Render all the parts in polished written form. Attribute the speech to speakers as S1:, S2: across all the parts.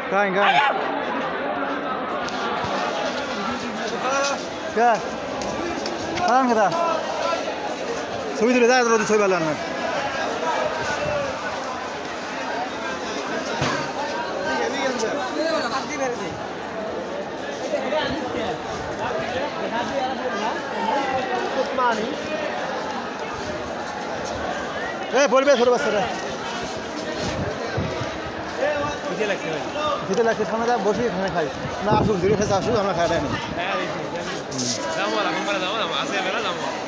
S1: Kain. Kya? Karan kita. Sobi tuh dah terus sobi balan. বলবে ছোট বাচ্চারা খেতে লাগছে সামনে যা বসে এখানে খাই না আসুক দূরে ফেসে আসুক আমরা খাই নেই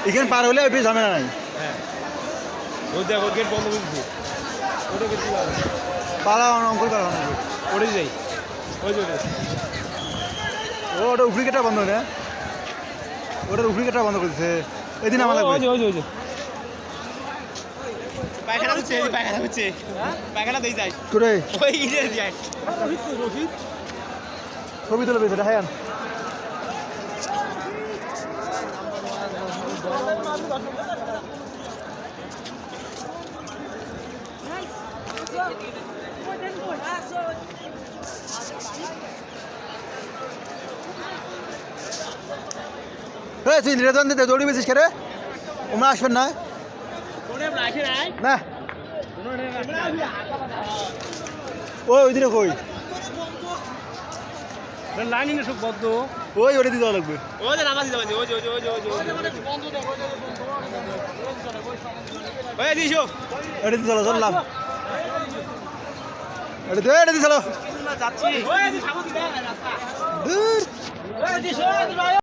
S1: এখানে পার হলে ওই ঝামেলা নাই পালা অঙ্কুর করা ওটা যাই ওটা উপরি কেটা বন্ধ না ওটার উপরি কেটা বন্ধ করছে এদিন আমার লাগবে
S2: পায়খানা হচ্ছে পায়খানা দিয়ে যায়
S1: তোরে
S2: ওই ইয়ে যায়
S1: ছবি তুলে পেয়েছে হ্যাঁ তুই রেজন দিতে দৌড়ি বেছিস কে রে ওমরা আসবেন না না ওই দিনে কই
S2: লাইনিং সব বদ্ধ
S1: ওই ওটা দিতে লাগবে
S2: ওই যে নামাজ দিতে ওই দিছো
S1: এটা দিতে চলো চললাম এটা দিতে চলো
S2: যাচ্ছি ওই যে সামনে রাস্তা
S1: দূর
S2: ওই দিছো